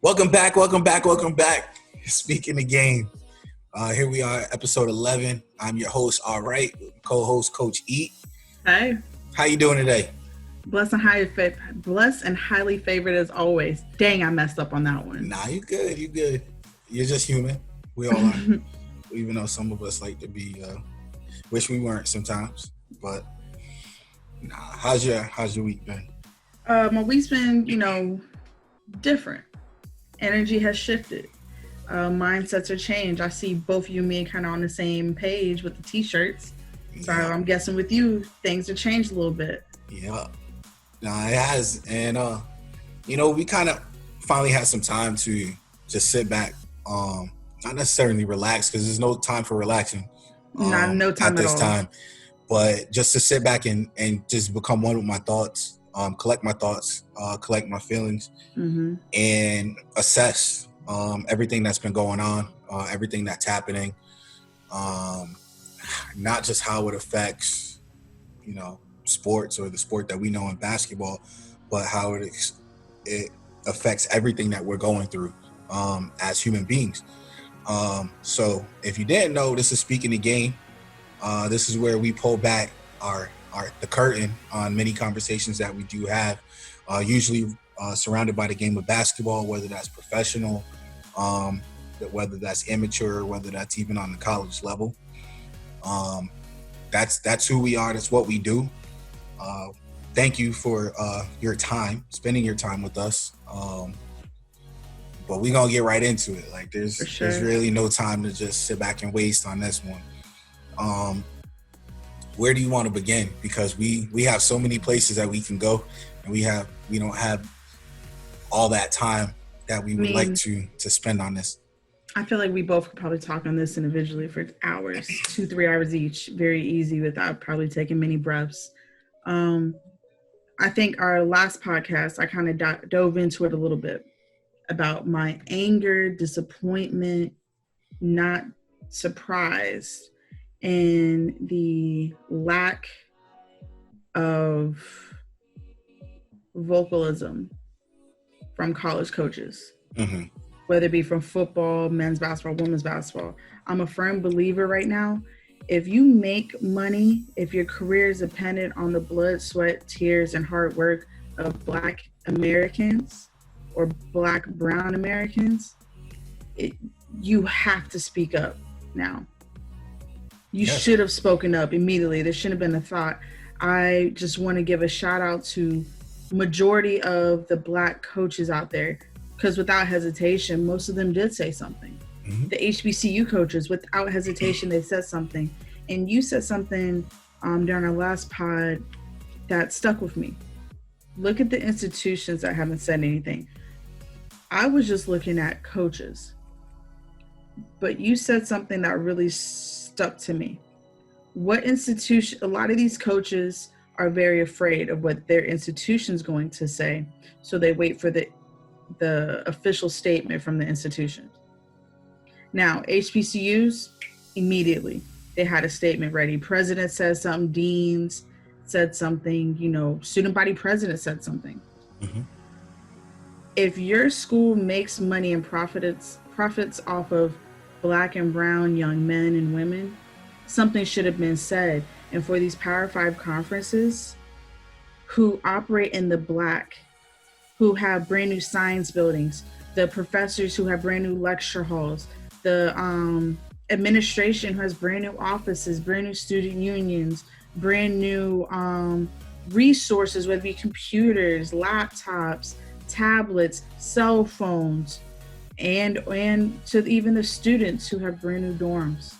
Welcome back. Speaking the game. Here we are, episode 11. I'm your host, All Right, co-host, Coach Eat. Hey. How you doing today? Blessed and highly favored as always. Dang, I messed up on that one. Nah, you good. You're just human. We all are. Even though some of us like to be, wish we weren't sometimes. But nah, how's your week been? My week's been, different. Energy has shifted. Mindsets are changed. I see both you and me kind of on the same page with the t-shirts. So yeah. I'm guessing with you, things have changed a little bit. Yeah. Nah, it has. And, we kind of finally had some time to just sit back, not necessarily relax because there's no time for relaxing. No time at this all. time. But just to sit back and just become one with my thoughts, collect my thoughts, collect my feelings, and assess everything that's been going on, everything that's happening, not just how it affects, sports or the sport that we know in basketball, but how it affects everything that we're going through as human beings. So if you didn't know, this is Speaking the Game. This is where we pull back the curtain on many conversations that we do have, usually surrounded by the game of basketball, whether that's professional, whether that's amateur, whether that's even on the college level. That's who we are. That's what we do. Thank you for your time, spending your time with us. But we're going to get right into it. Like there's really no time to just sit back and waste on this one. Where do you want to begin? Because we have so many places that we can go, and we don't have all that time that we would like to spend on this. I feel like we both could probably talk on this individually for hours, 2-3 hours each, very easy without probably taking many breaths. I think our last podcast, I kind of dove into it a little bit about my anger, disappointment, not surprised, and the lack of vocalism from college coaches, whether it be from football, men's basketball, women's basketball. I'm a firm believer right now. If you make money, if your career is dependent on the blood, sweat, tears, and hard work of Black Americans or Black, brown Americans, you have to speak up now. You should have spoken up immediately. There shouldn't have been a thought. I just want to give a shout out to majority of the Black coaches out there, because without hesitation, most of them did say something. The HBCU coaches, without hesitation, they said something. And you said something during our last pod that stuck with me. Look at the institutions that haven't said anything. I was just looking at coaches. But you said something that really stuck to me. What institution, a lot of these coaches are very afraid of what their institution's going to say. So they wait for the official statement from the institution. Now, HBCUs, immediately, they had a statement ready. President said something, deans said something, student body president said something. If your school makes money and profits off of Black and brown young men and women, something should have been said. And for these Power 5 conferences who operate in the Black, who have brand new science buildings, the professors who have brand new lecture halls, the administration who has brand new offices, brand new student unions, brand new resources, whether it be computers, laptops, tablets, cell phones, and to even the students who have brand new dorms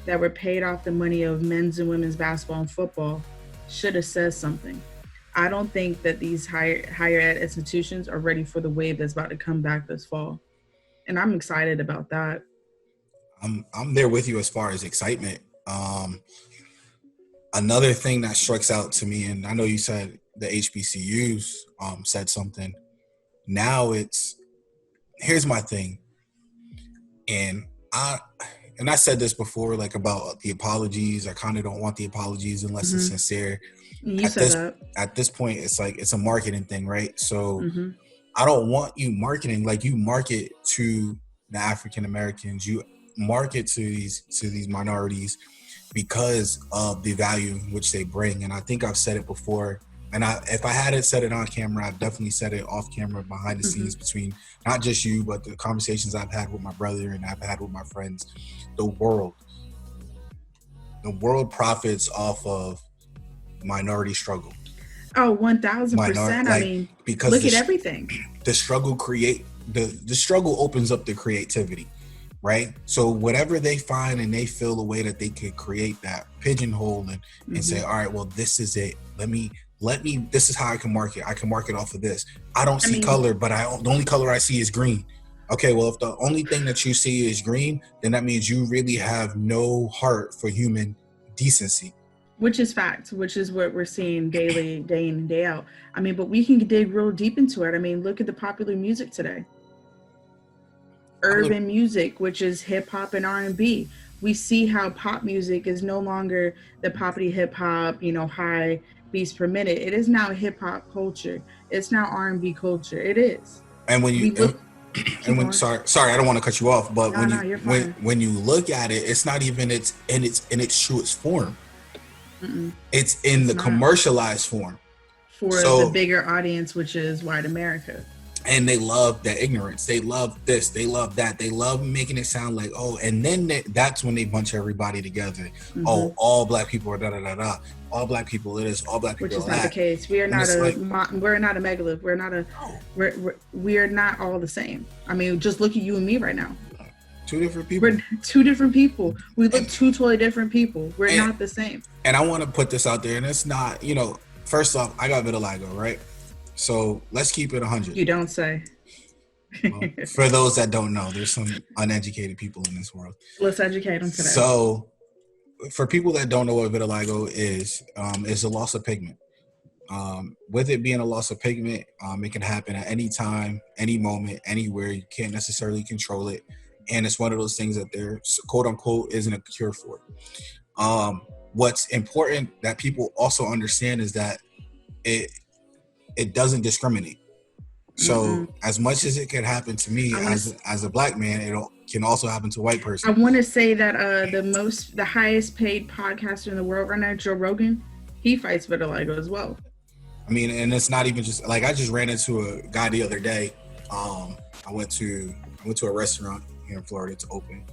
that were paid off the money of men's and women's basketball and football, should have said something. I don't think that these higher ed institutions are ready for the wave that's about to come back this fall. And I'm excited about that. I'm there with you as far as excitement. Another thing that strikes out to me, and I know you said the HBCUs said something. Now here's my thing. And I said this before, like about the apologies. I kind of don't want the apologies unless it's sincere. You said that. At this point, it's like, it's a marketing thing, right? So I don't want you marketing like you market to the African Americans, you market to these minorities because of the value which they bring. And I think I've said it before. And if I hadn't said it on camera, I've definitely said it off camera, behind the scenes, between not just you, but the conversations I've had with my brother and I've had with my friends. The world profits off of minority struggle. Oh, 1000%. I mean, because look at everything. The struggle the struggle opens up the creativity, right? So whatever they find and they feel a way that they could create that pigeonhole and say, all right, well, this is it. Let me, this is how I can market. I can market off of this. I don't see color, but the only color I see is green. Okay, well, if the only thing that you see is green, then that means you really have no heart for human decency. Which is fact, which is what we're seeing daily, day in and day out. I mean, but we can dig real deep into it. I mean, look at the popular music today. Urban music, which is hip hop and R&B. We see how pop music is no longer the poppity hip hop, high beats per minute. It is now hip hop culture. It's now R&B culture. It is. And when you sorry, I don't want to cut you off, but when you look at it, it's not even in its truest form. It's in the commercialized form for the bigger audience, which is white America. And they love that ignorance. They love this. They love that. They love making it sound like, and then that's when they bunch everybody together. Oh, all black people are da da da da. All black people it is. All black people. Which is not the case. We are not we're not a megalith. We're not we are not all the same. I mean, just look at you and me right now. Two different people. We're two different people. We look two totally different people. We're not the same. And I want to put this out there, and it's not, first off, I got vitiligo, right? So let's keep it 100. You don't say. Well, for those that don't know, there's some uneducated people in this world. Let's educate them today. So for people that don't know what vitiligo is a loss of pigment. With it being a loss of pigment, it can happen at any time, any moment, anywhere. You can't necessarily control it. And it's one of those things that there, quote unquote, isn't a cure for. What's important that people also understand is that it doesn't discriminate. So as much as it can happen to me as a black man, it can also happen to a white person. I want to say that the highest paid podcaster in the world right now, Joe Rogan, he fights vitiligo as well. I mean, and it's not even just like, I just ran into a guy the other day. I went to a restaurant here in Florida. It's open.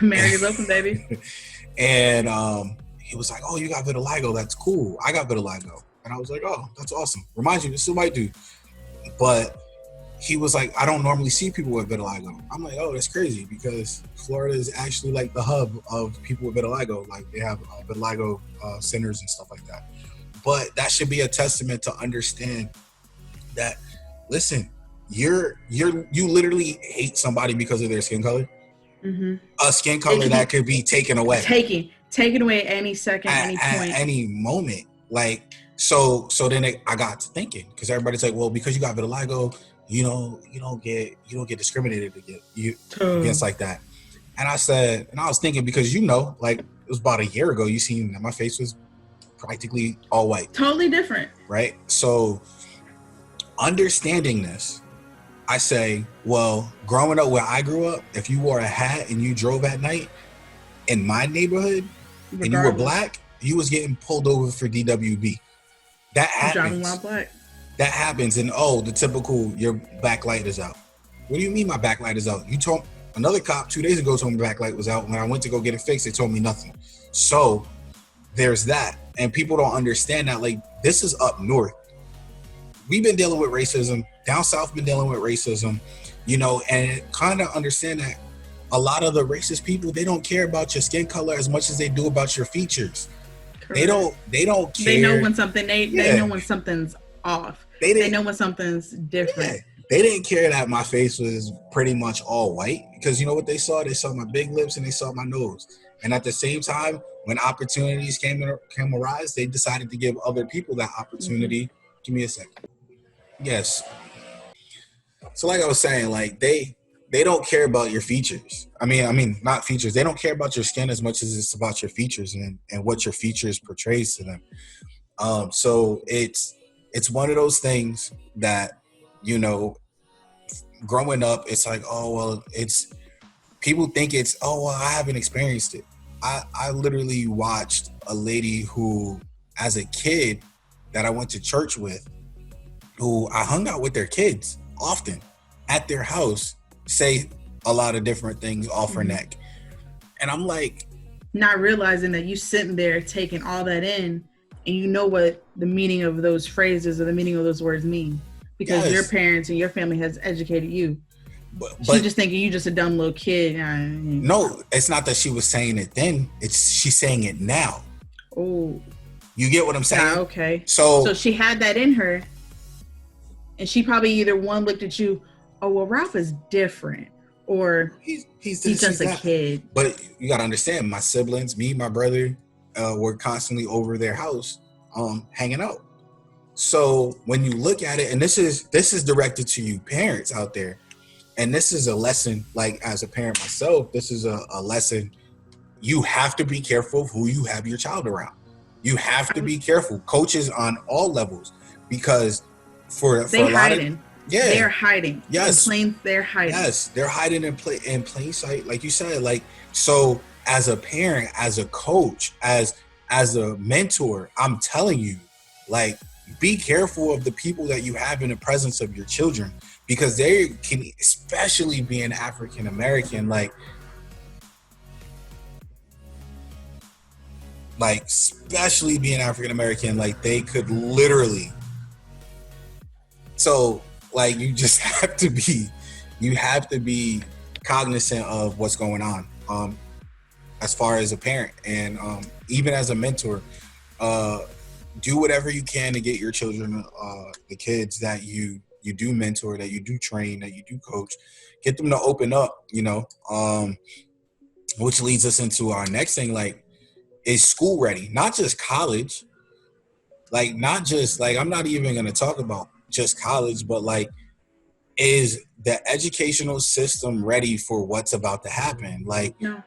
Mary's open, baby. And he was like, "Oh, you got vitiligo. That's cool. I got vitiligo." And I was like, "Oh, that's awesome." Remind you, this is a white dude. But he was like, "I don't normally see people with vitiligo." I'm like, "Oh, that's crazy," because Florida is actually like the hub of people with vitiligo. Like they have vitiligo centers and stuff like that. But that should be a testament to understand that, listen, you literally hate somebody because of their skin color. A skin color that could be taken away. Taken away any second, any point. At any moment. Like, so then I got to thinking, because everybody's like, well, because you got vitiligo, you don't get discriminated against like that. And I said, and I was thinking, because like it was about a year ago, you seen that my face was practically all white. Totally different. Right? So understanding this, I say, well, growing up where I grew up, if you wore a hat and you drove at night in my neighborhood and you were black, you was getting pulled over for DWB. That happens. Driving while black. That happens. And the typical, your back light is out. What do you mean my back light is out? You told another cop 2 days ago told me back light was out. When I went to go get it fixed, they told me nothing. So there's that. And people don't understand that. Like, this is up north. We've been dealing with racism. Down south been dealing with racism, and kind of understand that a lot of the racist people, they don't care about your skin color as much as they do about your features. Correct. They don't care. They know when something they know when something's off. They know when something's different. Yeah. They didn't care that my face was pretty much all white, because you know what they saw? They saw my big lips and they saw my nose. And at the same time, when opportunities came arise, they decided to give other people that opportunity. Give me a second. Yes. So like I was saying, like they don't care about your features. I mean, not features. They don't care about your skin as much as it's about your features and what your features portrays to them. So it's one of those things that you know, growing up, it's like, oh, well, it's, people think it's, oh, well, I haven't experienced it. I literally watched a lady who, as a kid, that I went to church with, who I hung out with their kids often at their house, say a lot of different things off her neck. And I'm like, not realizing that you sitting there taking all that in, and you know what the meaning of those phrases or the meaning of those words mean, because your parents and your family has educated you. But she's just thinking you just a dumb little kid. No, it's not that she was saying it then. It's she's saying it now. Oh, you get what I'm saying? Yeah, okay. So she had that in her, and she probably either one looked at you, oh well, Ralph is different, or he's just a kid. But you gotta understand, my siblings, me, my brother, were constantly over their house, hanging out. So when you look at it, and this is directed to you parents out there. And this is a lesson, like as a parent myself, this is a lesson. You have to be careful of who you have your child around. You have to be careful. Coaches on all levels, because for a lot of, they're hiding. Yes, they're hiding. Yes, they're hiding in plain sight, like you said. Like, so as a parent, as a coach, as a mentor, I'm telling you, like, be careful of the people that you have in the presence of your children. Because they can, especially being African American, like especially being African American, like they could literally. So, like, you just have to be cognizant of what's going on, as far as a parent, and even as a mentor, do whatever you can to get your children, the kids that you do mentor, that you do train, that you do coach, get them to open up, which leads us into our next thing, like, is school ready? Not just college, like, not just, like, I'm not even going to talk about just college, but like, is the educational system ready for what's about to happen? Like, no.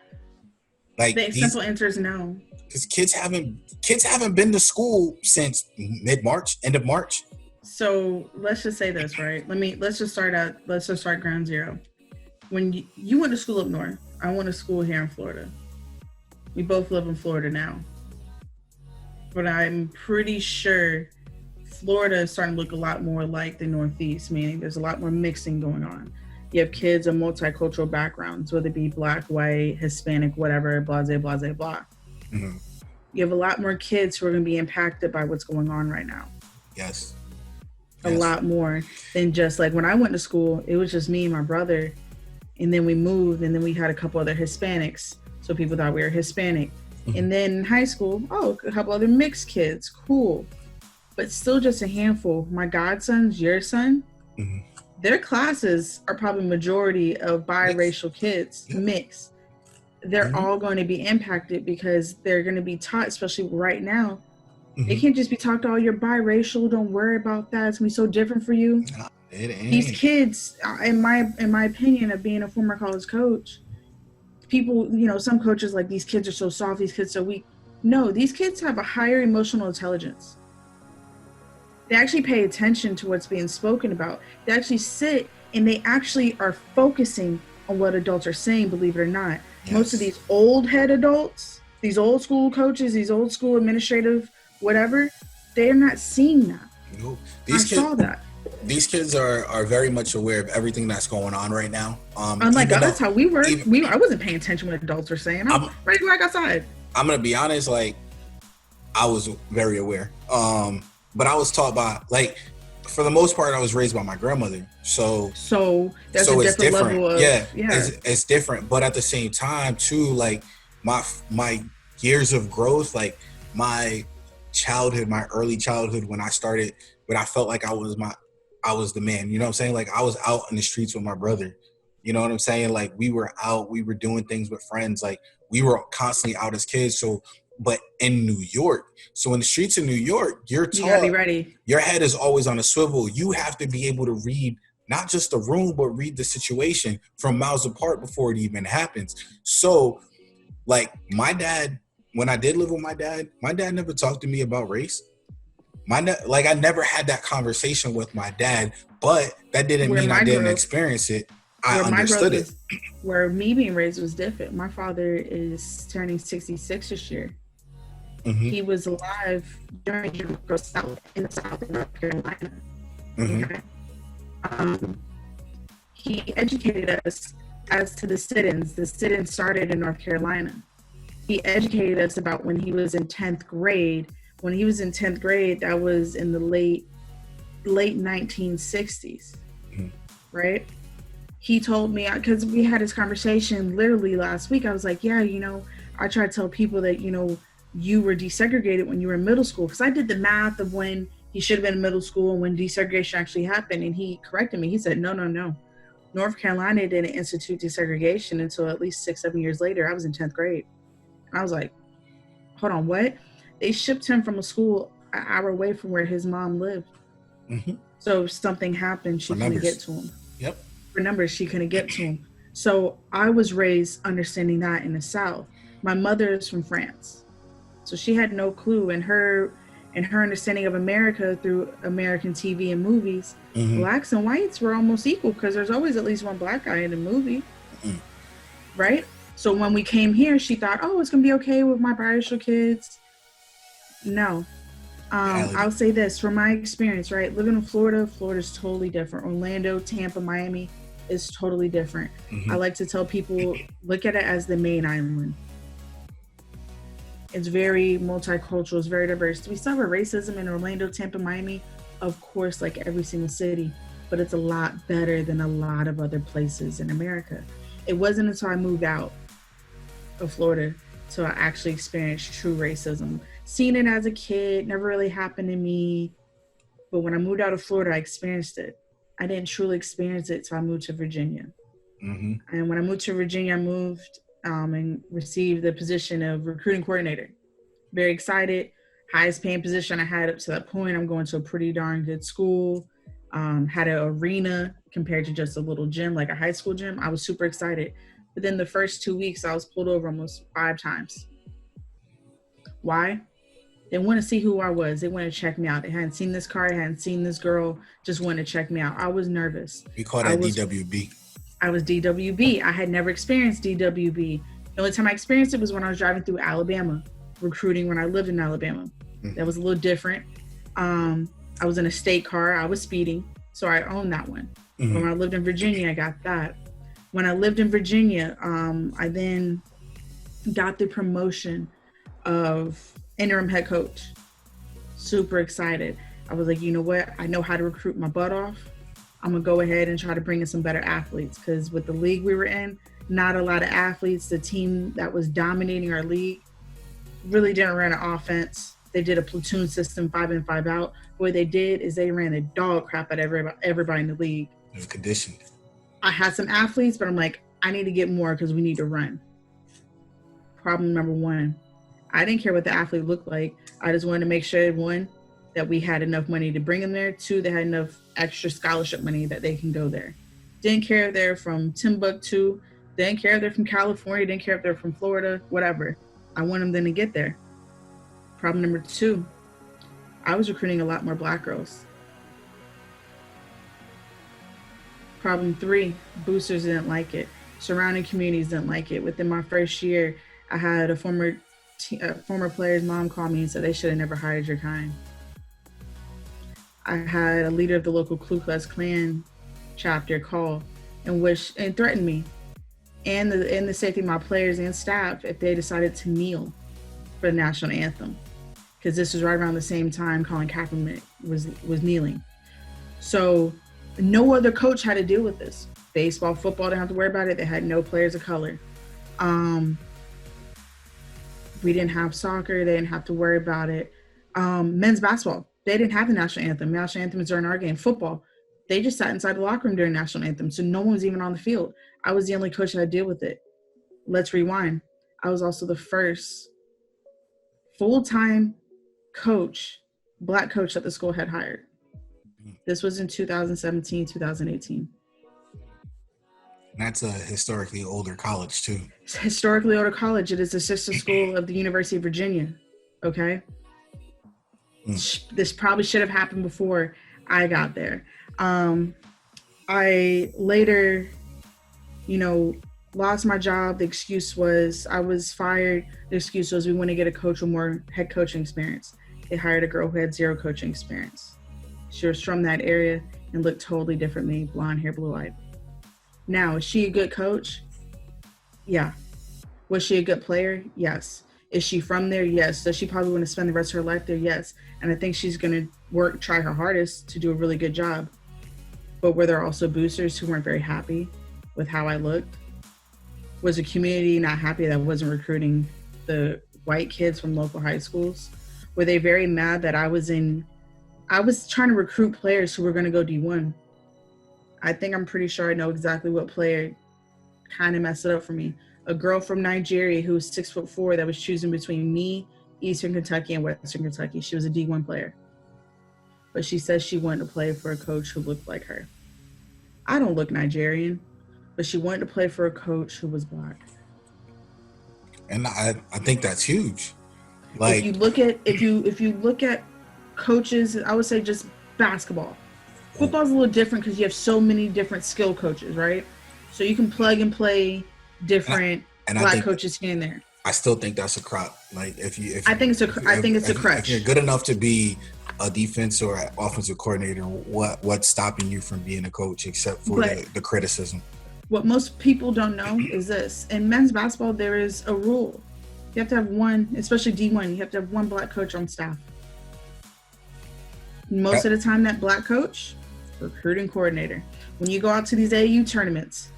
Like, the simple answer is no. Because kids haven't been to school since mid-March, end of March. So let's just say this, right? Let's just start ground zero. When you went to school up north, I went to school here in Florida. We both live in Florida now. But I'm pretty sure Florida is starting to look a lot more like the Northeast, meaning there's a lot more mixing going on. You have kids of multicultural backgrounds, whether it be Black, white, Hispanic, whatever, blah, blah, blah, blah. Mm-hmm. You have a lot more kids who are going to be impacted by what's going on right now. Yes. A lot more than just like when I went to school, it was just me and my brother. And then we moved, and then we had a couple other Hispanics. So people thought we were Hispanic. Mm-hmm. And then in high school, a couple other mixed kids. Cool. But still just a handful. My godsons, your son, mm-hmm. Their classes are probably majority of biracial kids, mixed. They're mm-hmm. all going to be impacted because they're going to be taught, especially right now. Mm-hmm. It can't just be taught, oh, you're biracial, don't worry about that. It's going to be so different for you. No, it ain't. These kids, in my opinion of being a former college coach, people, some coaches like, these kids are so soft, these kids are so weak. No, these kids have a higher emotional intelligence. They actually pay attention to what's being spoken about. They actually sit and they actually are focusing on what adults are saying, believe it or not. Yes. Most of these old head adults, these old school coaches, these old school administrative, whatever, they're not seeing that. Nope. I saw that. These kids are very much aware of everything that's going on right now. Unlike us, that's how we were. I wasn't paying attention to what adults were saying. I'm ready to go back outside. I'm going to be honest, like, I was very aware. But I was taught by, like, for the most part, I was raised by my grandmother. So that's a different level of, it's different. But at the same time, too, like, my years of growth, like, my childhood, my early childhood, when I felt like I was the man, you know what I'm saying? Like, I was out in the streets with my brother, you know what I'm saying? Like, we were out, we were doing things with friends. Like, we were constantly out as kids. So, but in New York, so in the streets of New York, you're taught, you gotta be ready. Your head is always on a swivel. You have to be able to read not just the room, but read the situation from miles apart before it even happens. So, like, my dad, when I did live with my dad never talked to me about race. I never had that conversation with my dad, but that didn't mean I didn't experience it. I understood it. Where me being raised was different. My father is turning 66 this year. Mm-hmm. He was alive during Jim Crow South in the South of North Carolina. Mm-hmm. Okay? He educated us as to the sit-ins. The sit-ins started in North Carolina. He educated us about when he was in 10th grade. When he was in 10th grade, that was in the late 1960s, mm-hmm. right? He told me, because we had this conversation literally last week, I was like, yeah, I try to tell people that, you were desegregated when you were in middle school, because I did the math of when he should have been in middle school and when desegregation actually happened, and he corrected me. He said, no. North Carolina didn't institute desegregation until at least 6-7 years later. I was in 10th grade. And I was like, hold on, what? They shipped him from a school an hour away from where his mom lived. Mm-hmm. So if something happened, she couldn't get to him. Yep. For numbers, she couldn't get to him. So I was raised understanding that in the South. My mother is from France. So she had no clue. And her understanding of America through American TV and movies, mm-hmm. blacks and whites were almost equal, because there's always at least one black guy in a movie. Mm-hmm. Right? So when we came here, she thought, oh, it's going to be okay with my biracial kids. No. I'll say this, from my experience, right? Living in Florida's totally different. Orlando, Tampa, Miami is totally different. Mm-hmm. I like to tell people, look at it as the main island. It's very multicultural, it's very diverse. Do we still have racism in Orlando, Tampa, Miami? Of course, like every single city, but it's a lot better than a lot of other places in America. It wasn't until I moved out of Florida till I actually experienced true racism. Seen it as a kid, never really happened to me. But when I moved out of Florida, I experienced it. I didn't truly experience it till I moved to Virginia. Mm-hmm. And when I moved to Virginia, I moved and received the position of recruiting coordinator. Very excited. Highest paying position I had up to that point. I'm going to a pretty darn good school. Had an arena compared to just a little gym, like a high school gym. I was super excited. But then the first 2 weeks, I was pulled over almost 5 times. Why? They want to see who I was. They want to check me out. They hadn't seen this car. They hadn't seen this girl. Just wanted to check me out. I was nervous. We call that DWB. I was DWB. I had never experienced DWB. The only time I experienced it was when I was driving through Alabama, recruiting when I lived in Alabama. Mm-hmm. That was a little different. I was in a state car. I was speeding, so I owned that one. Mm-hmm. When I lived in Virginia, I got that. When I lived in Virginia, I then got the promotion of interim head coach. Super excited. I was like, you know what? I know how to recruit my butt off. I'm going to go ahead and try to bring in some better athletes, because with the league we were in, not a lot of athletes. The team that was dominating our league really didn't run an offense. They did a platoon system, 5 in, 5 out. What they did is they ran the dog crap at everybody in the league. It was conditioned. I had some athletes, but I'm like, I need to get more because we need to run. Problem number 1, I didn't care what the athlete looked like. I just wanted to make sure, 1, that we had enough money to bring them there. 2, they had enough extra scholarship money that they can go there. Didn't care if they're from Timbuktu. Didn't care if they're from California. Didn't care if they're from Florida, whatever. I want them then to get there. Problem number 2, I was recruiting a lot more black girls. Problem 3, boosters didn't like it. Surrounding communities didn't like it. Within my first year, I had a former player's mom call me and said they should have never hired your kind. I had a leader of the local Ku Klux Klan chapter call and threatened me and the safety of my players and staff if they decided to kneel for the national anthem, because this was right around the same time Colin Kaepernick was kneeling. So no other coach had to deal with this. Baseball, football, didn't have to worry about it. They had no players of color. We didn't have soccer. They didn't have to worry about it. Men's basketball, they didn't have the national anthem. National anthem is during our game. Football, they just sat inside the locker room during national anthem. So no one was even on the field. I was the only coach that had to deal with it. Let's rewind. I was also the first full-time coach, black coach that the school had hired. This was in 2017, 2018. And that's a historically older college, too. It's a historically older college. It is a sister school of the University of Virginia. Okay? This probably should have happened before I got there. I later, lost my job. The excuse was I was fired. The excuse was we want to get a coach with more head coaching experience. They hired a girl who had zero coaching experience. She was from that area and looked totally different than me, blonde hair, blue-eyed. Now, is she a good coach? Yeah. Was she a good player? Yes. Is she from there? Yes. Does she probably want to spend the rest of her life there? Yes. And I think she's going to try her hardest to do a really good job. But were there also boosters who weren't very happy with how I looked? Was the community not happy that I wasn't recruiting the white kids from local high schools? Were they very mad that I was trying to recruit players who were going to go D1? I'm pretty sure I know exactly what player kind of messed it up for me. A girl from Nigeria who was 6'4" that was choosing between me, Eastern Kentucky, and Western Kentucky. She was a D1 player. But she says she wanted to play for a coach who looked like her. I don't look Nigerian, but she wanted to play for a coach who was Black. And I think that's huge. Like, if you look at coaches, I would say just basketball. Football's a little different because you have so many different skill coaches, right? So you can plug and play different Black coaches here and there. I still think that's a crop. Like I think it's a crutch. If you're good enough to be a defense or an offensive coordinator, what's stopping you from being a coach except for the criticism? What most people don't know is this: in men's basketball, there is a rule. You have to have one, especially D1. You have to have one Black coach on staff. Most of the time, that Black coach, recruiting coordinator. When you go out to these AAU tournaments,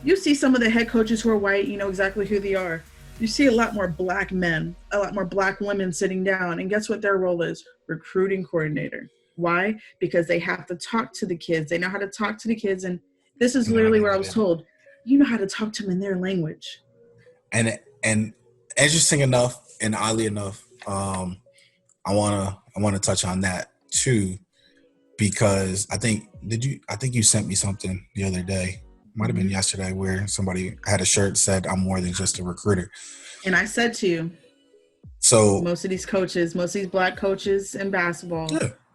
you see some of the head coaches who are white. You know exactly who they are. You see a lot more Black men, a lot more Black women sitting down. And guess what their role is? Recruiting coordinator. Why? Because they have to talk to the kids. They know how to talk to the kids. And this is literally what I was told. You know how to talk to them in their language. And interesting enough, and oddly enough, I wanna touch on that too, because I think you sent me something the other day. Might have been yesterday, where somebody had a shirt that said, "I'm more than just a recruiter." And I said to you, so most of these Black coaches in basketball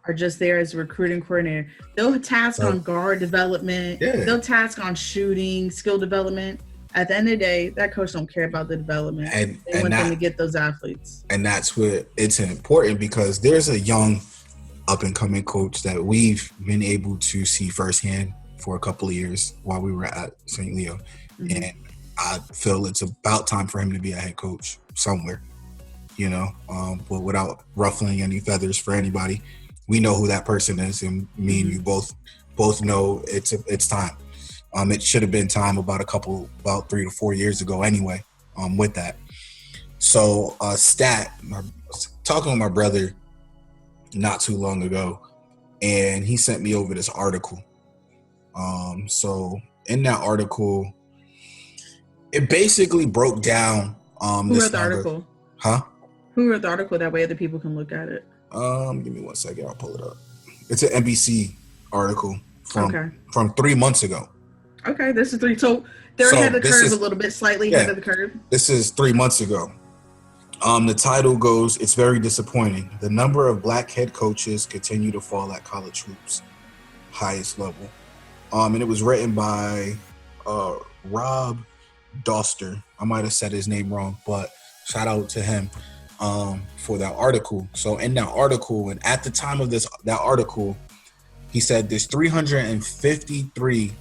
are just there as a recruiting coordinator. They'll task on guard development. Yeah. They'll task on shooting, skill development. At the end of the day, that coach don't care about the development. They want them to get those athletes. And that's where it's important, because there's a young up-and-coming coach that we've been able to see firsthand for a couple of years while we were at St. Leo. Mm-hmm. And I feel it's about time for him to be a head coach somewhere, but without ruffling any feathers for anybody. We know who that person is, and me and you both know it's time. It should have been time about 3 to 4 years ago anyway, with that. So talking with my brother not too long ago, and he sent me over this article. So in that article, it basically broke down Who wrote the article? Huh? Who wrote the article? That way other people can look at it. Give me 1 second. I'll pull it up. It's an NBC article from 3 months ago. Okay, this is 3. So they're ahead of the curve a little bit, slightly ahead of the curve. This is 3 months ago. The title goes, "It's very disappointing. The number of Black head coaches continue to fall at college hoops, highest level." And it was written by Rob Doster. I might have said his name wrong, but shout out to him for that article. So in that article, and at the time of that article, he said there's 353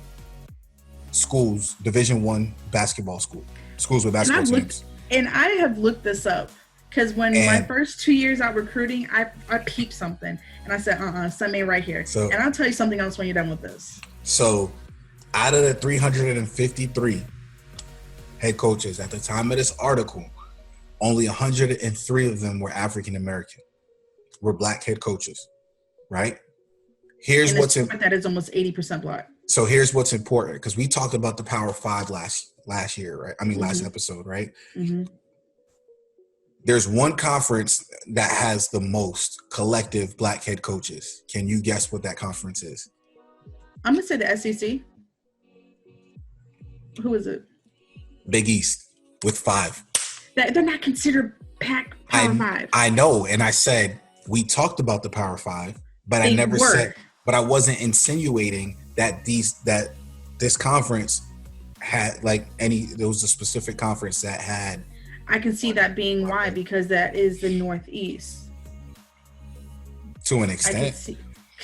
schools, Division I basketball schools with basketball teams. And I have looked this up, because when my first 2 years out recruiting, I peeped something, and I said, send me right here. So, and I'll tell you something else when you're done with this. So out of the 353 head coaches at the time of this article, only 103 of them were African American, were Black head coaches, right? That is almost 80% Black. So here's what's important, because we talked about the Power 5 last year, right? Last episode, right? Mm-hmm. There's one conference that has the most collective Black head coaches. Can you guess what that conference is? I'm going to say the SEC. Who is it? Big East with 5. They're not considered Power 5. I know. And I said, we talked about the Power Five, but I They never were. said, but I wasn't insinuating that this conference had like there was a specific conference that had. I can see that being why, because that is the Northeast. To an I can extent. see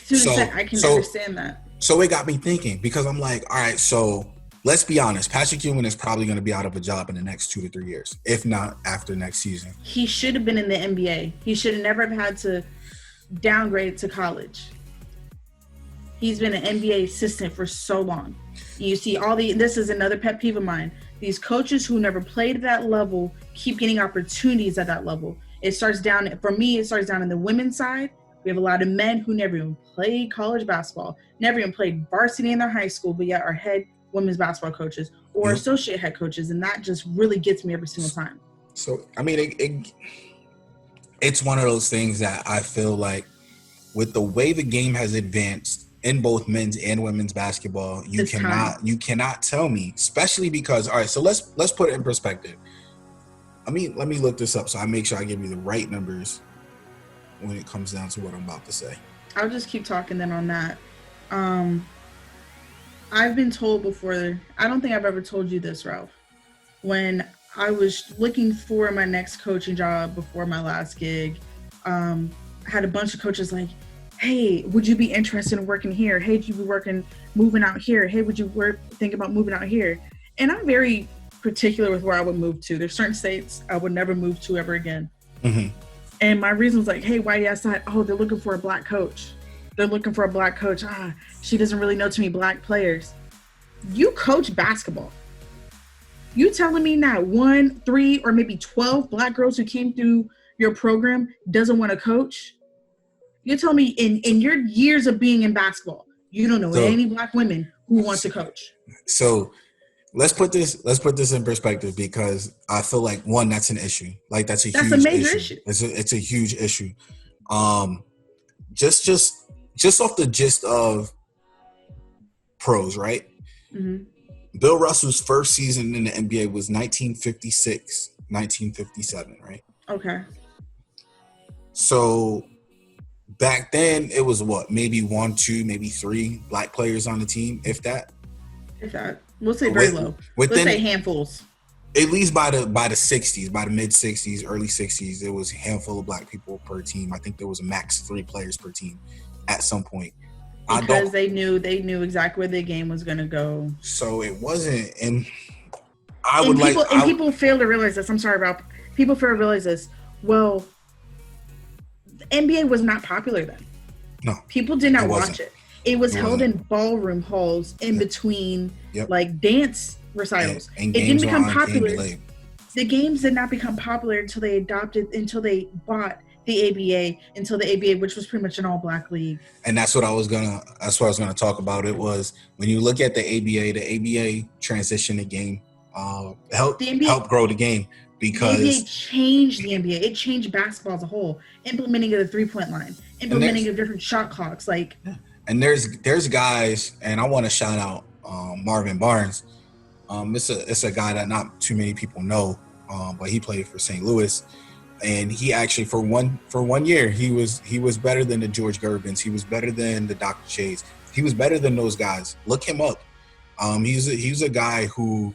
to an extent. I can understand that. So it got me thinking, because I'm like, all right, so let's be honest. Patrick Ewing is probably going to be out of a job in the next 2 to 3 years, if not after next season. He should have been in the NBA. He should have never had to downgrade to college. He's been an NBA assistant for so long. You see this is another pet peeve of mine. These coaches who never played at that level keep getting opportunities at that level. It starts down in the women's side. We have a lot of men who never even played college basketball, never even played varsity in their high school, but yet are head women's basketball coaches or associate head coaches. And that just really gets me every single time. So, I mean, it's one of those things that I feel like with the way the game has advanced in both men's and women's basketball, you cannot tell me, especially because, all right, so let's put it in perspective. I mean, let me look this up so I make sure I give you the right numbers when it comes down to what I'm about to say. I'll just keep talking then on that. I've been told before, I don't think I've ever told you this, Ralph. When I was looking for my next coaching job before my last gig, I had a bunch of coaches like, hey, would you be interested in working here? Hey, would you be moving out here? Hey, would you think about moving out here? And I'm very particular with where I would move to. There's certain states I would never move to ever again. Mm-hmm. And my reason was like, hey, why you ask that? Oh, they're looking for a black coach. They're looking for a black coach. She doesn't really know too many black players. You coach basketball. You telling me not 1, 3, or maybe 12 black girls who came through your program doesn't want to coach? You tell me in your years of being in basketball, you don't know any black women who want to coach. So let's put this in perspective, because I feel like, one, that's an issue. Like that's a major issue. It's a huge issue. Just off the gist of pros, right? Mm-hmm. Bill Russell's first season in the NBA was 1956, 1957, right? Okay. So back then, it was what, maybe 1, 2, maybe 3 black players on the team, if that. If that, we'll say very low. Let's say handfuls. At least by the 60s, by the mid 60s, early 60s, there was a handful of black people per team. I think there was a max 3 players per team at some point. Because they knew exactly where the game was going to go. So it wasn't, and people fail to realize this. I'm sorry, Ralph. People fail to realize this. Well, the NBA was not popular then. No, people did not watch it. It was held in ballroom halls in between like dance recitals. And it didn't become popular. The games did not become popular until they bought the ABA, which was pretty much an all-black league. And that's what I was gonna talk about. It was, when you look at the ABA transitioned the game, help grow the game, because the ABA changed the NBA. It changed basketball as a whole, implementing the 3-point line, implementing of different shot clocks. And there's guys, and I want to shout out Marvin Barnes. It's a guy that not too many people know, but he played for St. Louis. And he actually, for one year, he was better than the George Gervins. He was better than the Dr. Jays. He was better than those guys. Look him up. He's a guy who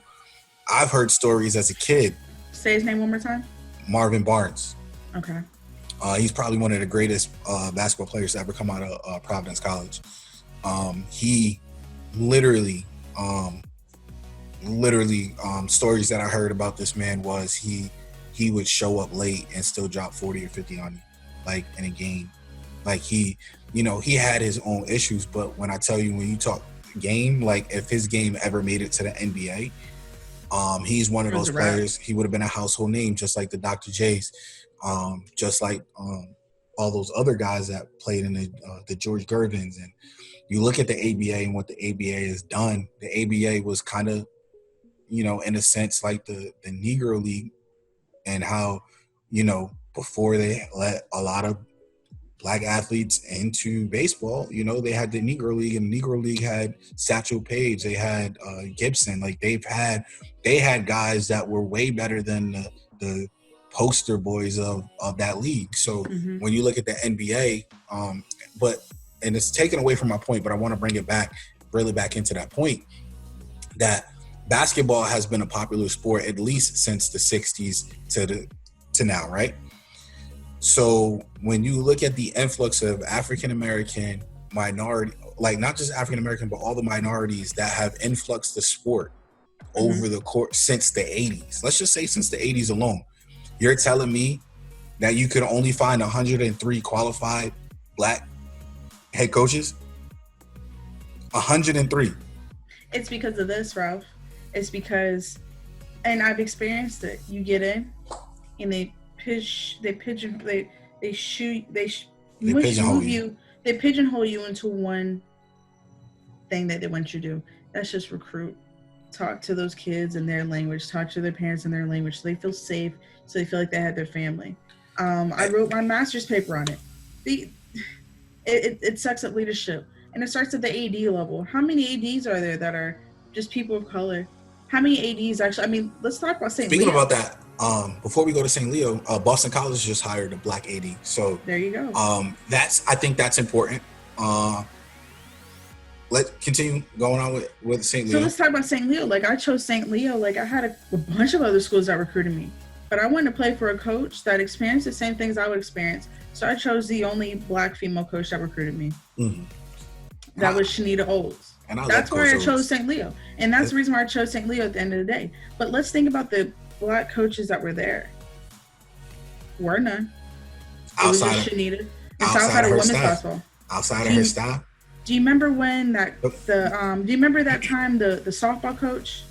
I've heard stories as a kid. Say his name one more time. Marvin Barnes. Okay. He's probably one of the greatest basketball players to ever come out of Providence College. He literally, stories that I heard about this man was he would show up late and still drop 40 or 50 on you, like in a game. Like he had his own issues, but when I tell you, when you talk game, like if his game ever made it to the NBA, he's one of those players. He would have been a household name, just like the Dr. J's, just like all those other guys that played in the George Gervins. And you look at the ABA and what the ABA has done. The ABA was kind of, in a sense, like the Negro League. And how, before they let a lot of black athletes into baseball, they had the Negro League, and the Negro League had Satchel Paige, they had Gibson. Like they had guys that were way better than the poster boys of that league. So when you look at the NBA, and it's taken away from my point, but I want to bring it back into that point that basketball has been a popular sport at least since the 60s to now, right? So when you look at the influx of African-American minority, like not just African-American, but all the minorities that have influxed the sport over the course since the 80s, let's just say since the 80s alone, you're telling me that you could only find 103 qualified black head coaches? 103. It's because of this, Ralph. It's because, and I've experienced it. You get in, and they pigeonhole you into one thing that they want you to do. That's just recruit. Talk to those kids in their language. Talk to their parents in their language, so they feel safe. So they feel like they have their family. I wrote my master's paper on it. It sucks at leadership, and it starts at the AD level. How many ADs are there that are just people of color? How many ADs actually? I mean, let's talk about St. Leo. Speaking about that, before we go to St. Leo, Boston College just hired a black AD. So there you go. I think that's important. Let's continue going on with St. Leo. So let's talk about St. Leo. Like, I chose St. Leo. Like, I had a bunch of other schools that recruited me, but I wanted to play for a coach that experienced the same things I would experience. So I chose the only black female coach that recruited me. That was Shanita Olds. And that's why I chose St. Leo. And that's the reason why I chose St. Leo at the end of the day. But let's think about the black coaches that were there. Were none. It was just Shanita. And South had a women's basketball. Outside of her staff. Do you remember when do you remember that time the softball coach,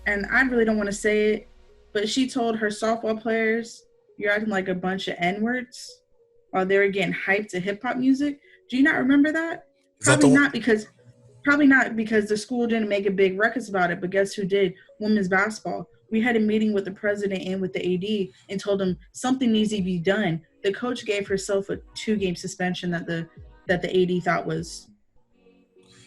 and I really don't want to say it, but she told her softball players, "You're acting like a bunch of N-words," while they were getting hyped to hip hop music? Do you not remember that? Probably not because the school didn't make a big ruckus about it, but guess who did? Women's basketball. We had a meeting with the president and with the AD and told them something needs to be done. The coach gave herself a 2-game suspension that the AD thought was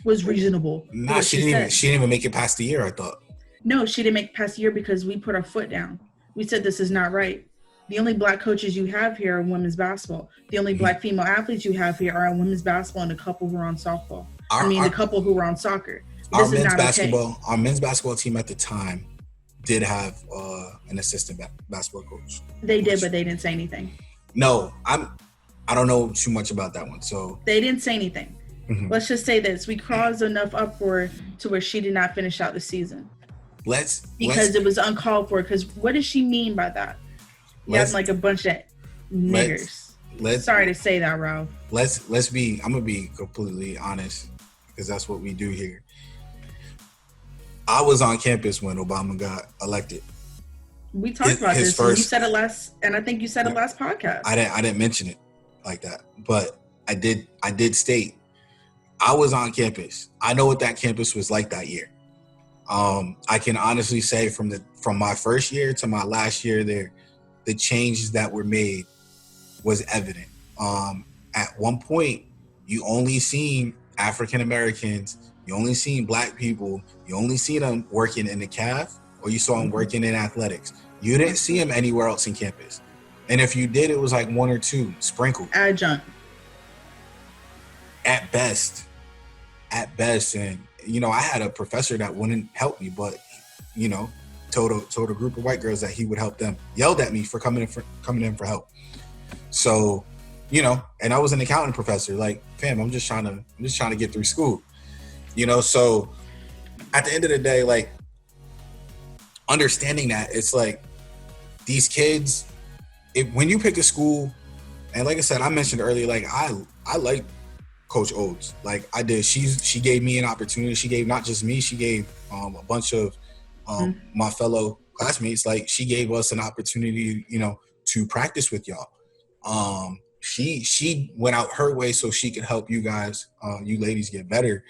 reasonable. Nah, she didn't even make it past the year, I thought. No, she didn't make it past the year because we put our foot down. We said this is not right. The only black coaches you have here are in women's basketball. The only black female athletes you have here are in women's basketball and a couple who are on softball. The couple who were on soccer. Our men's basketball team at the time did have an assistant basketball coach. They did, but they didn't say anything. No, I don't know too much about that one. So they didn't say anything. Let's just say this: we caused enough uproar to where she did not finish out the season. Because it was uncalled for. Because what does she mean by that? You have like a bunch of niggers. Sorry to say that, Ralph. I'm gonna be completely honest, because that's what we do here. I was on campus when Obama got elected. We talked about this. You said it last, and I think you said it last podcast. I didn't mention it like that, but I did state I was on campus. I know what that campus was like that year. I can honestly say from my first year to my last year there, the changes that were made was evident. At one point, you only seen African Americans, you only seen black people, you only seen them working in the CAF, or you saw them working in athletics. You didn't see them anywhere else in campus. And if you did, it was like one or two sprinkled. Adjunct. At best. And, I had a professor that wouldn't help me, but, told a group of white girls that he would help them, yelled at me for coming in for help. So, and I was an accounting professor, like, fam, I'm just trying to get through school, so at the end of the day, like, understanding that it's like these kids, when you pick a school, and like I said, I mentioned earlier, like, I like Coach Oates. Like, I did. She gave me an opportunity. She gave not just me, she gave a bunch of my fellow classmates. Like, she gave us an opportunity, to practice with y'all. She went out her way so she could help you guys, you ladies, get better.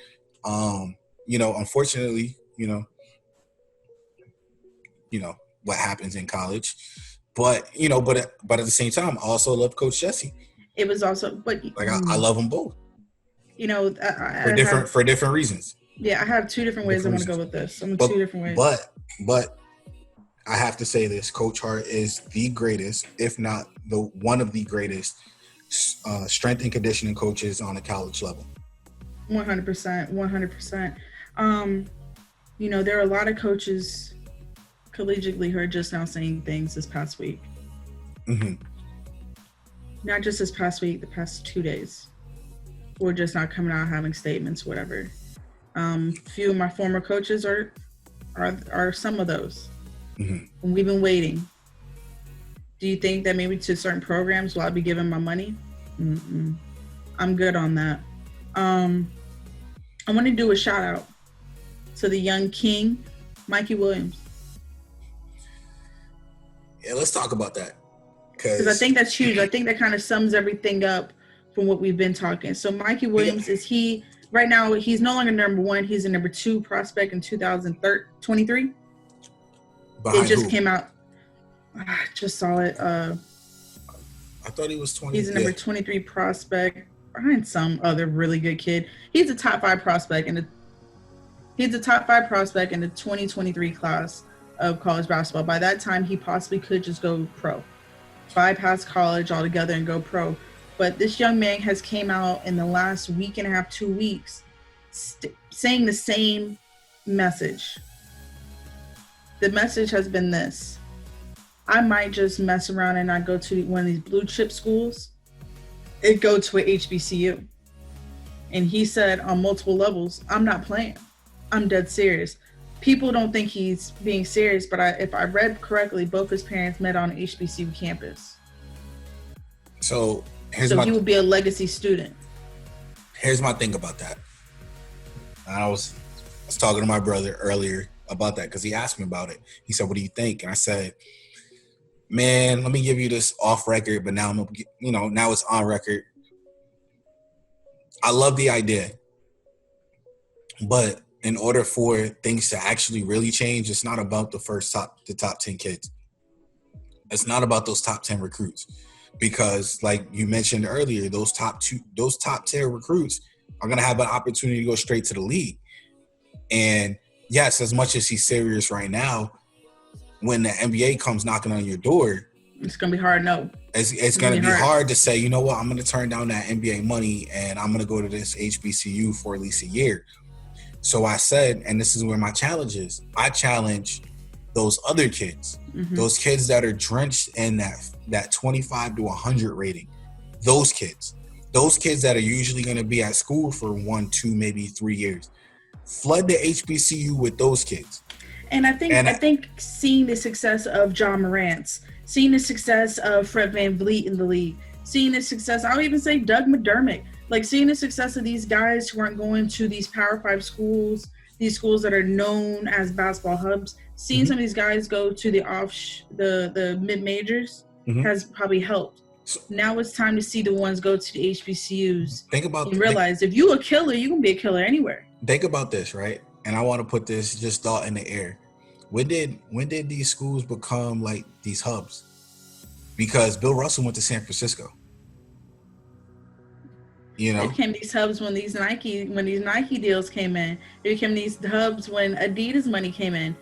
Unfortunately, what happens in college. But at the same time, I also love Coach Jesse. It was also, but like, I love them both. For different reasons. Yeah, I have two different ways I want to go with this. Two different ways. But I have to say this: Coach Hart is the greatest, if not the one of the greatest, strength and conditioning coaches on a college level. 100%, 100%. There are a lot of coaches collegiately who are just now saying things this past week. Mm-hmm. Not just this past week, the past 2 days. We're just not coming out having statements, whatever. Few of my former coaches are some of those. Mm-hmm. And we've been waiting. Do you think that maybe to certain programs will I be giving my money? Mm-mm. I'm good on that. I want to do a shout out to the young king, Mikey Williams. Yeah, let's talk about that. Because I think that's huge. I think that kind of sums everything up from what we've been talking. So Mikey Williams, right now, he's no longer number one. He's a number 2 prospect in 2023. It just came out. I just saw it. I thought he was 20. He's a number 23 prospect behind some other really good kid. He's a top 5 prospect in the 2023 class of college basketball. By that time, he possibly could just go pro, bypass college altogether and go pro. But this young man has came out in the last week and a half, 2 weeks, saying the same message. The message has been this: I might just mess around and not go to one of these blue chip schools and go to a HBCU. And he said on multiple levels, I'm not playing. I'm dead serious. People don't think he's being serious, but if I read correctly, both his parents met on HBCU campus. So he would be a legacy student. Here's my thing about that. I was talking to my brother earlier about that because he asked me about it. He said, what do you think? And I said, man, let me give you this off record, but now now it's on record. I love the idea, but in order for things to actually really change, it's not about the top 10 kids. It's not about those top 10 recruits, because like you mentioned earlier, those top 10 recruits are going to have an opportunity to go straight to the league. And yes, as much as he's serious right now, when the NBA comes knocking on your door, it's going to be hard. No, it's going to be hard to say, you know what, I'm going to turn down that NBA money and I'm going to go to this HBCU for at least a year. So I said, and this is where my challenge is, I challenge those other kids, those kids that are drenched in that 25 to 100 rating, those kids that are usually going to be at school for 1, 2, maybe 3 years. Flood the HBCU with those kids. And I think seeing the success of Ja Morant, seeing the success of Fred VanVleet in the league, seeing the success, I'll even say Doug McDermott, like seeing the success of these guys who aren't going to these Power 5 schools, these schools that are known as basketball hubs, seeing some of these guys go to the mid majors has probably helped. So, now it's time to see the ones go to the HBCUs. Realize if you a killer, you can be a killer anywhere. Think about this, right? And I want to put this just thought in the air. When did these schools become like these hubs? Because Bill Russell went to San Francisco. You know, it became these hubs when these Nike deals came in. It became these hubs when Adidas money came in.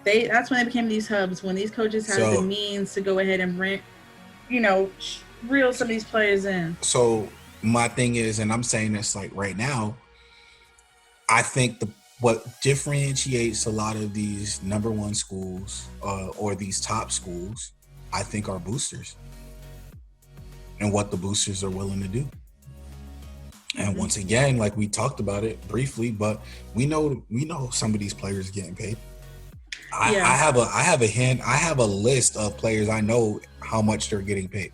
That's when they became these hubs, when these coaches had the means to go ahead and rent, reel some of these players in. So my thing is, and I'm saying this like right now, I think what differentiates a lot of these number 1 schools or these top schools, I think, are boosters and what the boosters are willing to do. And once again, like we talked about it briefly, but we know some of these players are getting paid. I have a list of players I know how much they're getting paid.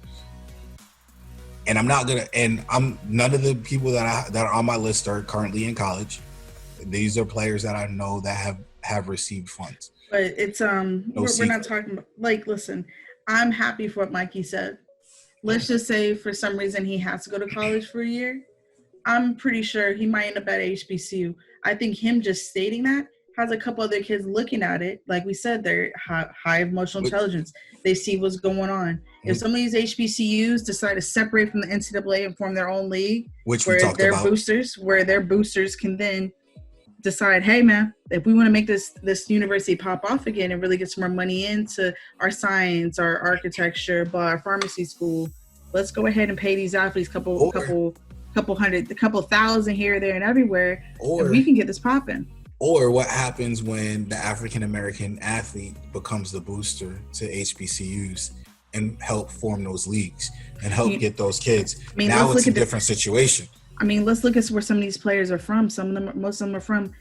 And none of the people that are on my list are currently in college. These are players that I know that have received funds. But it's we're not talking about, like, listen, I'm happy for what Mikey said. Let's just say for some reason he has to go to college for a year. I'm pretty sure he might end up at HBCU. I think him just stating that has a couple other kids looking at it. Like we said, they're high emotional intelligence. They see what's going on. If some of these HBCUs decide to separate from the NCAA and form their own league, where their boosters can then decide, hey man, if we want to make this university pop off again and really get some more money into our science, our architecture, but our pharmacy school, let's go ahead and pay these athletes couple hundred, a couple thousand here, there, and everywhere, and we can get this popping. Or what happens when the African American athlete becomes the booster to HBCUs and help form those leagues and help get those kids? Now it's a different situation. I mean, let's look at where some of these players are from. Most of them are from.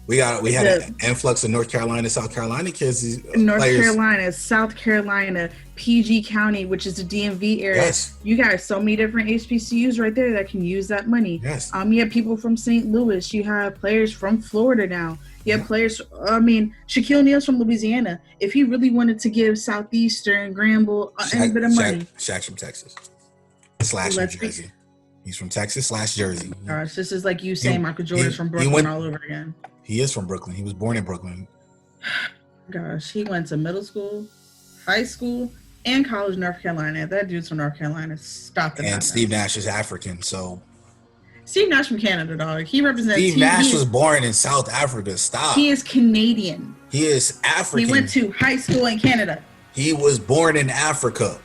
We had an influx of North Carolina, South Carolina kids. Carolina, South Carolina, PG County, which is the DMV area. Yes. You got so many different HBCUs right there that can use that money. Yes. You have people from St. Louis. You have players from Florida now. You have players. Shaquille O'Neal's from Louisiana. If he really wanted to give Southeastern, Granville, any bit of money. Shaq's from Texas / New Jersey. He's from Texas / Jersey. Gosh, this is like you saying Michael Jordan's from Brooklyn all over again. He is from Brooklyn. He was born in Brooklyn. Gosh, he went to middle school, high school, and college in North Carolina. That dude's from North Carolina. Stop it. And Steve Nash is African, so. Steve Nash from Canada, dog. He represents. Steve Nash was born in South Africa. Stop. He is Canadian. He is African. He went to high school in Canada. He was born in Africa.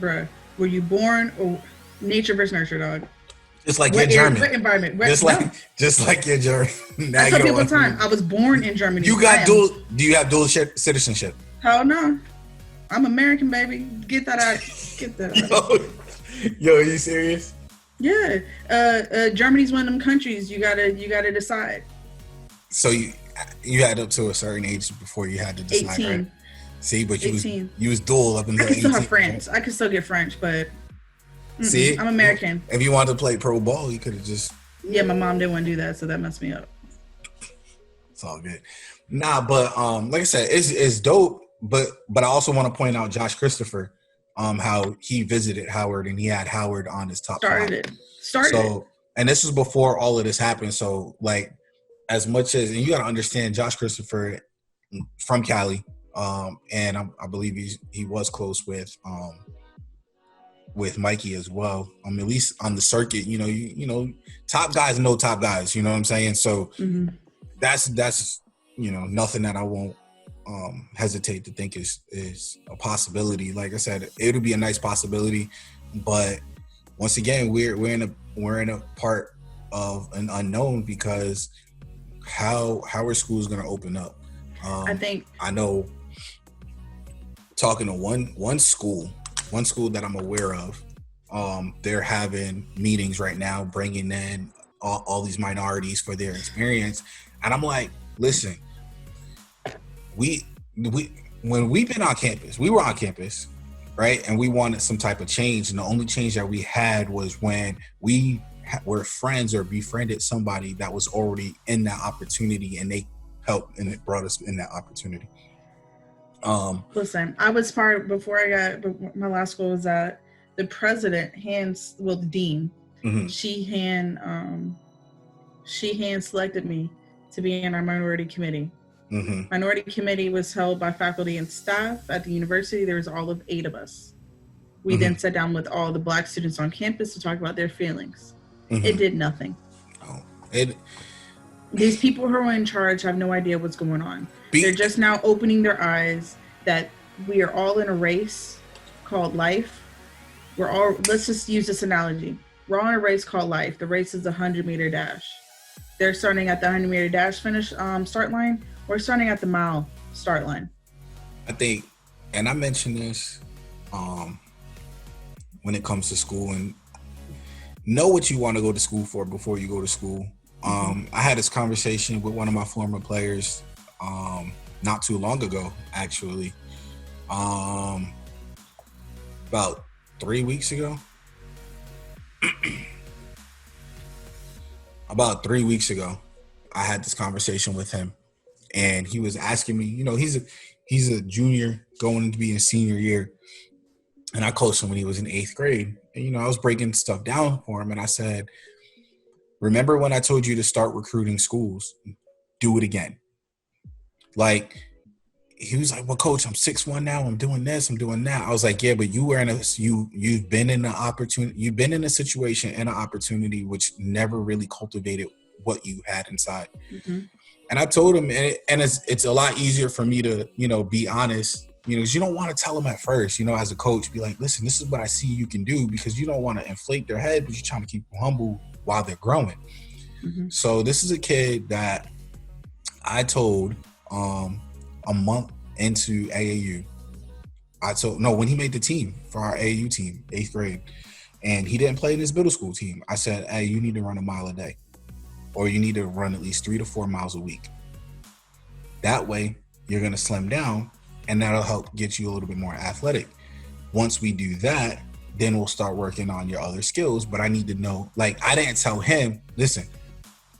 Bruh, were you born or nature versus nurture, dog? Just like your German. What environment? Just like your German. I tell people all the time, I was born in Germany. You got dual. Do you have dual citizenship? Hell no. I'm American, baby. Get that out. Yo, are you serious? Yeah. Germany's one of them countries you gotta decide. So you had up to a certain age before you had to decide, 18. right? See, but you 18. was dual up until 18. I can still have French. I can still get French, but see, I'm American. If you wanted to play pro ball, you could have just. Yeah, my mom didn't want to do that, so that messed me up. It's all good. Nah, but like I said, it's dope. But I also want to point out Josh Christopher, how he visited Howard and he had Howard on his top. Started. So, and this was before all of this happened. So, like, as much as, and you got to understand, Josh Christopher from Cali, and I believe he was close with Mikey as well. At least on the circuit, you know, top guys know top guys. You know what I'm saying? So that's nothing that I won't hesitate to think is a possibility. Like I said, it'll be a nice possibility, but once again, we're in a part of an unknown because how our school is going to open up. I know talking to one school that I'm aware of, they're having meetings right now, bringing in all these minorities for their experience. And I'm like, listen, when we've been on campus, we were on campus, right? And we wanted some type of change. And the only change that we had was when we were friends or befriended somebody that was already in that opportunity and they helped and it brought us in that opportunity. Listen, I was before I got my last school was that the president the dean, she hand selected me to be in our minority committee. Minority committee was held by faculty and staff at the university. There was all of 8 of us. We then sat down with all the Black students on campus to talk about their feelings. It did nothing. These people who are in charge have no idea what's going on. They're just now opening their eyes that we are all in a race called life. Let's just use this analogy. We're all in a race called life. The race is a 100-meter dash. They're starting at the 100-meter dash finish start line. We're starting at the mile start line. I think, and I mentioned this when it comes to school, and know what you want to go to school for before you go to school. I had this conversation with one of my former players not too long ago, actually. About 3 weeks ago. About 3 weeks ago, I had this conversation with him, and he was asking me, he's a junior going to be in senior year, and I coached him when he was in 8th grade. And, I was breaking stuff down for him, and I said, remember when I told you to start recruiting schools? Do it again. Like, he was like, well, coach, I'm 6'1" now. I'm doing this. I'm doing that. I was like, yeah, but you've been in an opportunity. You've been in a situation and an opportunity which never really cultivated what you had inside. Mm-hmm. And I told him, and it's a lot easier for me to, be honest, because you don't want to tell them at first, as a coach, be like, listen, this is what I see you can do, because you don't want to inflate their head, but you're trying to keep them humble while they're growing. Mm-hmm. So this is a kid that I told a month into AAU, when he made the team for our AAU team, 8th grade, and he didn't play in his middle school team, I said, hey, you need to run a mile a day, or you need to run at least 3 to 4 miles a week. That way, you're going to slim down, and that'll help get you a little bit more athletic. Once we do that, then we'll start working on your other skills. But I need to know, like, I didn't tell him, listen,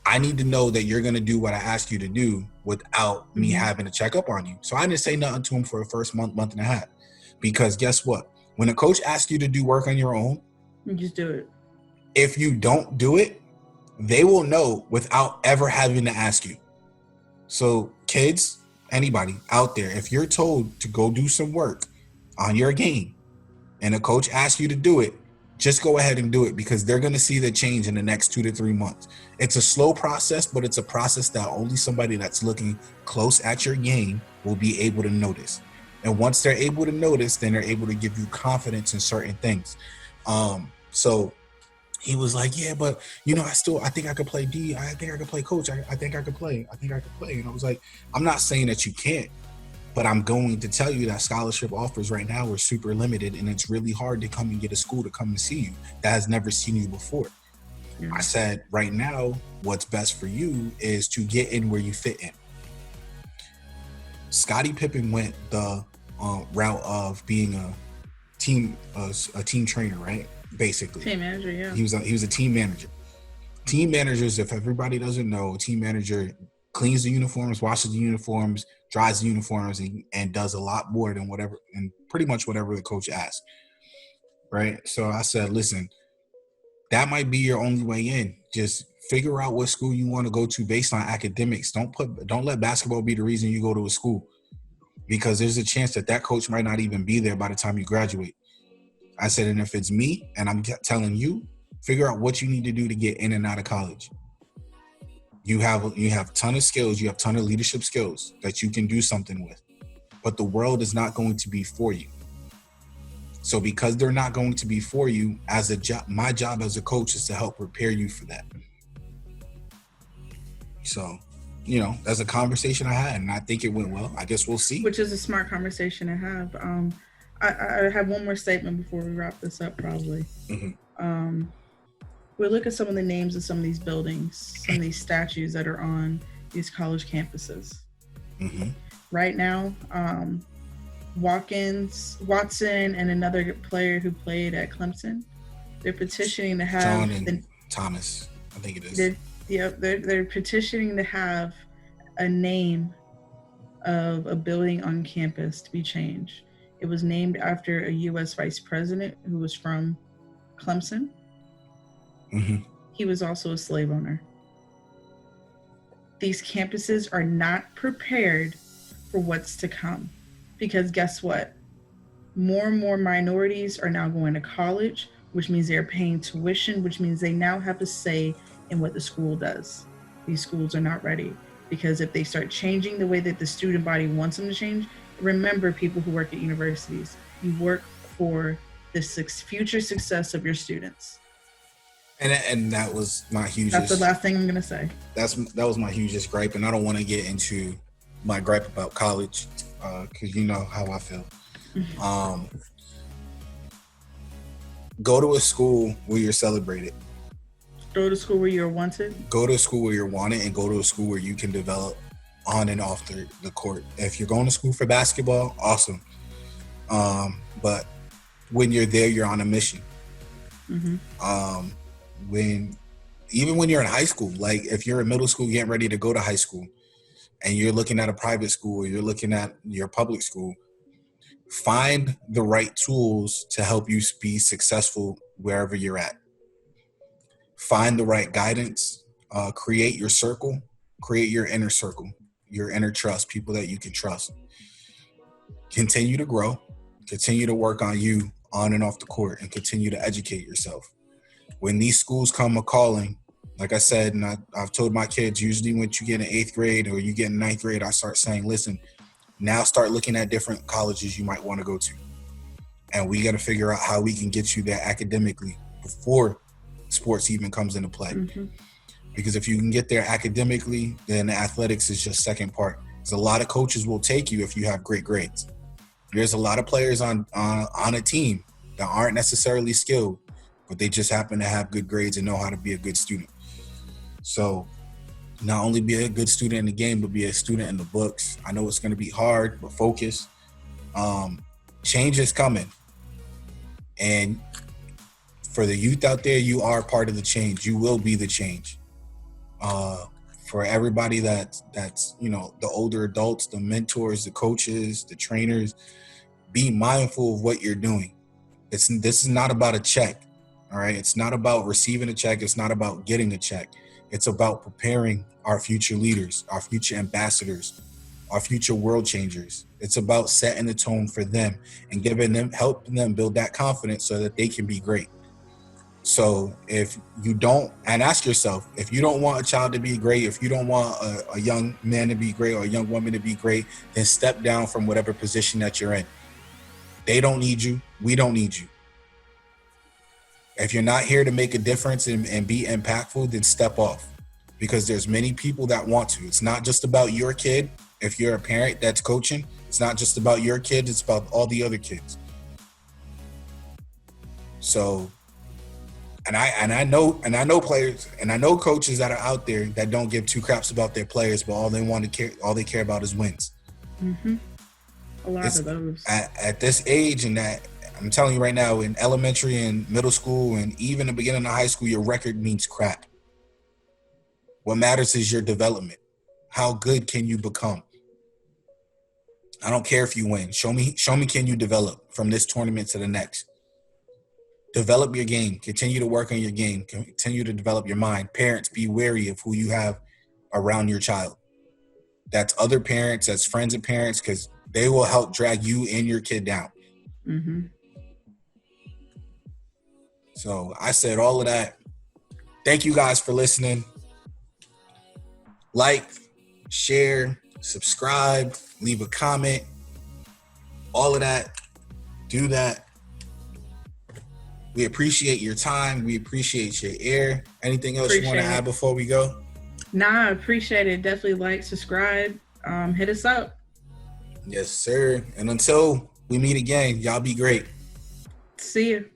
I need to know that you're going to do what I ask you to do without me having to check up on you. So I didn't say nothing to him for the first month and a half. Because guess what? When a coach asks you to do work on your own, you just do it. If you don't do it, they will know without ever having to ask you. So kids, anybody out there, if you're told to go do some work on your game and a coach asks you to do it, just go ahead and do it, because they're going to see the change in the next 2 to 3 months. It's a slow process, but it's a process that only somebody that's looking close at your game will be able to notice. And once they're able to notice, then they're able to give you confidence in certain things. So he was like, yeah, but I think I could play D. I think I could play coach. I think I could play. And I was like, I'm not saying that you can't, but I'm going to tell you that scholarship offers right now are super limited, and it's really hard to come and get a school to come and see you that has never seen you before. Mm-hmm. I said, right now, what's best for you is to get in where you fit in. Scottie Pippen went the route of being a team trainer, right? Basically, team manager. Yeah, he was a team manager. Team managers, if everybody doesn't know, a team manager cleans the uniforms, washes the uniforms, dries the uniforms, and does a lot more than pretty much whatever the coach asks. Right? So I said, listen, that might be your only way in. Just figure out what school you want to go to based on academics. Don't let basketball be the reason you go to a school, because there's a chance that coach might not even be there by the time you graduate. I said, and if it's me and I'm telling you, figure out what you need to do to get in and out of college. You have a ton of skills. You have a ton of leadership skills that you can do something with, but the world is not going to be for you. So because they're not going to be for you, my job as a coach is to help prepare you for that. So, that's a conversation I had, and I think it went well. I guess we'll see. Which is a smart conversation to have. I have one more statement before we wrap this up, probably. Mm-hmm. We look at some of the names of some of these buildings, some of these statues that are on these college campuses. Mm-hmm. Right now, Watson and another player who played at Clemson, they're petitioning to have John and Thomas, I think it is. They're petitioning to have a name of a building on campus to be changed. It was named after a U.S. vice president who was from Clemson. Mm-hmm. He was also a slave owner. These campuses are not prepared for what's to come, because guess what? More and more minorities are now going to college, which means they're paying tuition, which means they now have a say in what the school does. These schools are not ready, because if they start changing the way that the student body wants them to change, remember, people who work at universities, you work for the future success of your students. And that was my hugest. That's the last thing I'm gonna say. That was my hugest gripe, and I don't want to get into my gripe about college, because you know how I feel. Go to a school where you're celebrated. Go to school where you're wanted. Go to a school where you're wanted, and go to a school where you can develop on and off the court. If you're going to school for basketball, awesome. But when you're there, you're on a mission. Mm-hmm. Even when you're in high school, like if you're in middle school getting ready to go to high school, and you're looking at a private school, or you're looking at your public school, find the right tools to help you be successful wherever you're at. Find the right guidance, create your circle, create your inner circle, your inner trust, people that you can trust. Continue to grow, continue to work on you on and off the court, and continue to educate yourself. When these schools come a-calling, Like I said, and I've told my kids, usually when you get in 8th grade or you get in 9th grade, I start saying, listen, now start looking at different colleges you might want to go to. And we got to figure out how we can get you there academically before sports even comes into play. Mm-hmm. Because if you can get there academically, then athletics is just second part. Because a lot of coaches will take you if you have great grades. There's a lot of players on a team that aren't necessarily skilled, but they just happen to have good grades and know how to be a good student. So not only be a good student in the game, but be a student in the books. I know it's going to be hard, but focus. Change is coming. And for the youth out there, you are part of the change. You will be the change. For everybody that's the older adults, the mentors, the coaches, the trainers, be mindful of what you're doing. This is not about a check, all right? It's not about receiving a check. It's not about getting a check. It's about preparing our future leaders, our future ambassadors, our future world changers. It's about setting the tone for them and helping them build that confidence so that they can be great. So if you don't, and ask yourself, if you don't want a child to be great, if you don't want a young man to be great or a young woman to be great, then step down from whatever position that you're in. They don't need you. We don't need you. If you're not here to make a difference and be impactful, then step off, because there's many people that want to. It's not just about your kid. If you're a parent that's coaching, it's not just about your kid. It's about all the other kids. So, and I know players and I know coaches that are out there that don't give two craps about their players, but all they care about is wins. Mm-hmm. A lot of those at this age, and that I'm telling you right now, in elementary and middle school and even the beginning of high school, your record means crap. What matters is your development. How good can you become? I don't care if you win. Show me can you develop from this tournament to the next. Develop your game. Continue to work on your game. Continue to develop your mind. Parents, be wary of who you have around your child. That's other parents, that's friends of parents, because they will help drag you and your kid down. Mm-hmm. So I said all of that. Thank you guys for listening. Like, share, subscribe, leave a comment. All of that. Do that. We appreciate your time. We appreciate your ear. Anything else you want to add before we go? Nah, I appreciate it. Definitely like, subscribe, hit us up. Yes, sir. And until we meet again, y'all be great. See you.